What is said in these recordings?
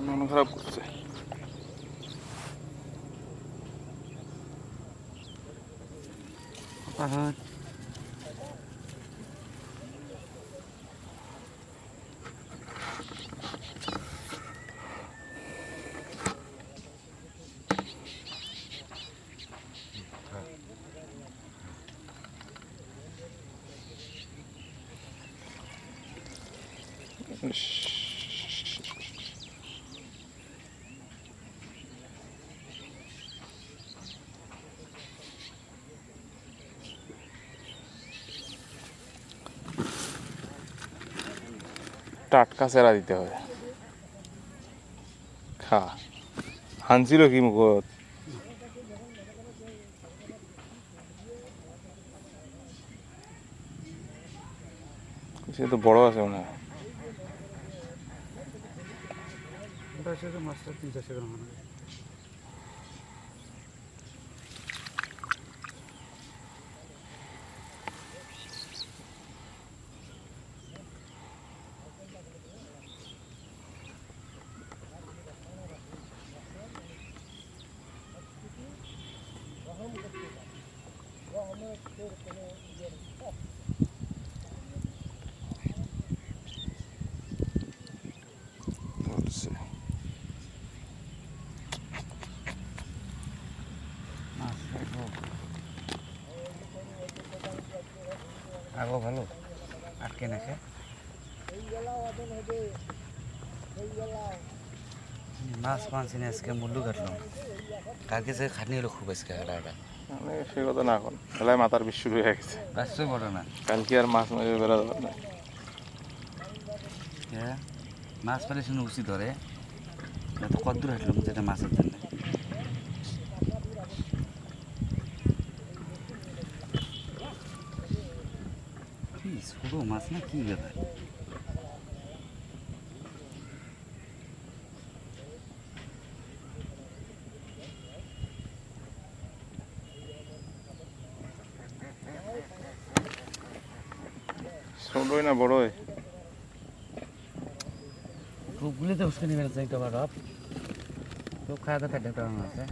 মন খারাপ করছে। টাটকা চেরা দিতে হবে। খা হানছিল কি মুখত? সে তো বড় আছে মনে হয়। মাছটা 300 গ্রাম হবে। আগো ভালো আটকে নাকে মাছ পাঁচদিন আজকে মুল্লু কাটলাম, কালকে যে খাটনি হলো খুব আজকে এটা সে কথা না, এখন খেলায় মাথার বিষ শুরু হয়ে গেছে। কাজটাই বড় না, কালকে আর মাছ মেরে বেড়া যাবে না। হ্যাঁ মাছ পেলে শুনে উচিত ধরে এত কদ্দূর হাঁটলাম যেটা মাছের জন্য। ছোট মাছ না কি ব্যাপার? ছোটই না বড়ই? রূপগুলিতে উস্কানি বেড়েছে একটু আবার রব রূপ খাওয়া দাওয়া একটা আছে।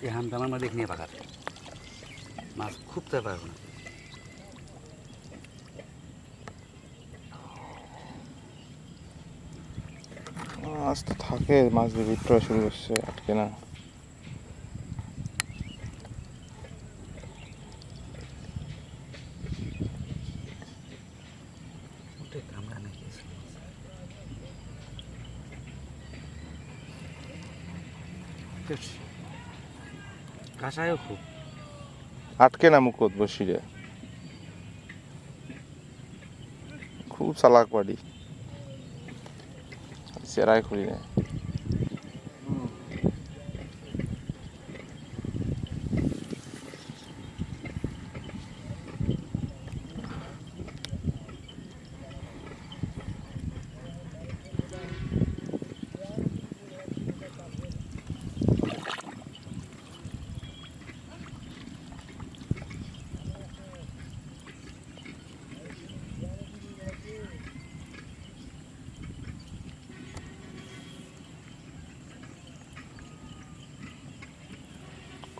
এই হামদামার মধ্যে নিয়ে পাকার মাছ খুব তো পারবো না। মাছ তো থাকে, মাছ দিয়ে বিক্রয় শুরু করছে, আটকে না। কাঁসায়ও খুব আটকে না মুখত বসিরে, খুব চালাক বাড়ি, চেরাই খুলি নেয়।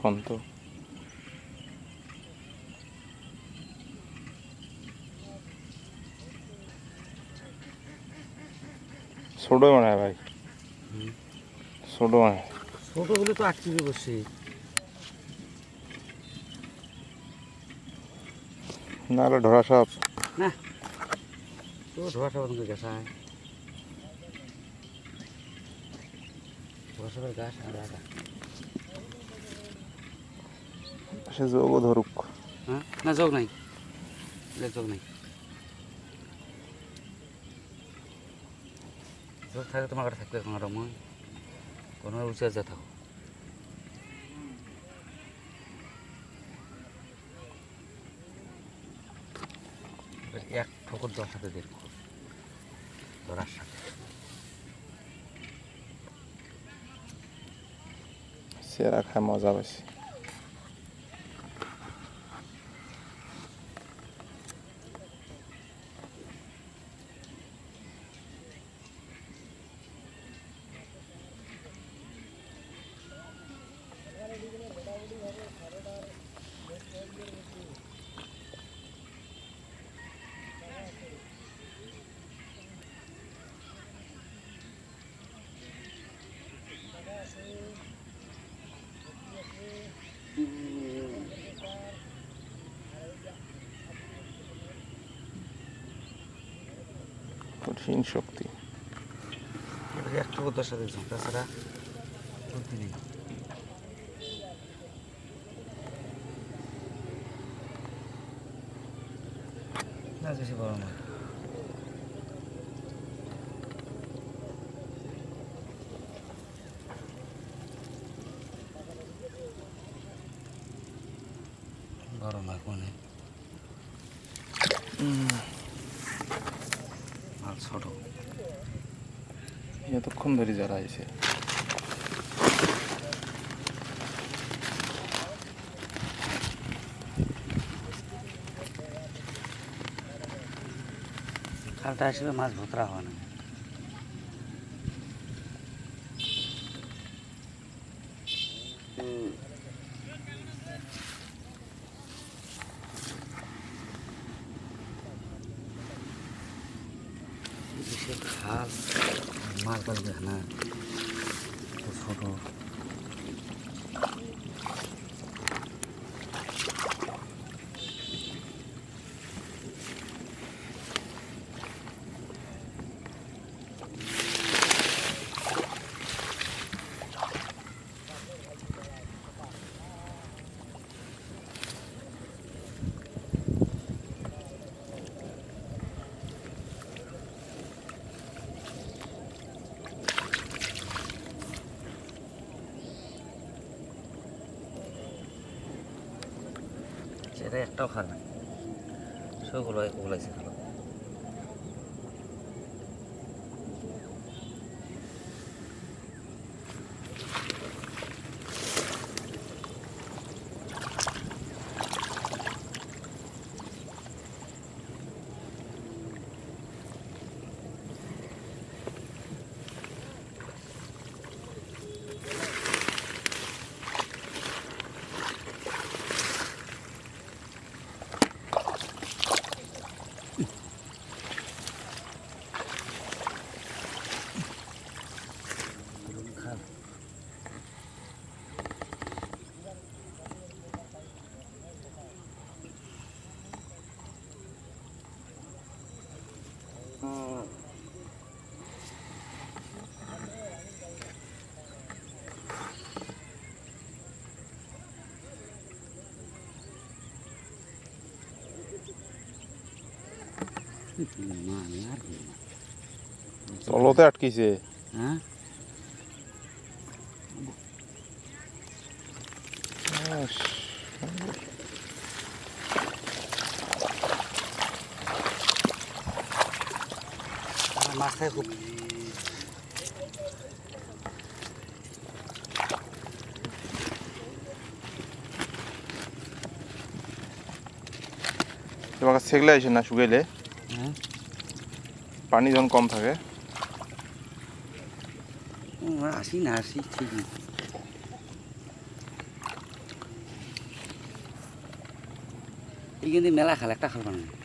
কোন তো ছোট মনে হয় ভাই, ছোট মনে হয়। ছোট হলে তো আটকিবে বসে। না হলে ধরা সব। না তো ধোয়া সাবান গেছায় ধোয়া সাবান গাছ আর আটা। সে যোগও ধরুক। হ্যাঁ না যোগ নাই, যোগ নাই। যোগ থাকে তোমার কাছে থাকবে এখন আর মই কোনো উঁচা যা থাকো। এক ঠোকর 10 হাতে দেখো ধরার সাথে। সেরা খায় মজা বেশি। কঠিন শক্তি। এক ঠোকর 10 হাতে দিচ্ছ, তাছাড়া বুদ্ধি নেই। না বেশি বড় না। বড় মাছ মনে আর ছোট। এতক্ষণ ধরে যারা আইছে খালটা আসলে মাছ ভোতরা হয় না। খাল মাছ গাছ দেখ না ছোট। সেটা একটাও খাবে না, সবগুলো ওগুলাইছে খালো। খাল তলতে আটকিছে। হ্যাঁ মাছ থাকে খুব। তোমাকে সেগলে আইসে না শুকাইলে হ্যাঁ পানি যখন কম থাকে। আসি না আসি ঠিকই। ই কিন্তু মেলা খাল একটা খাল বানায়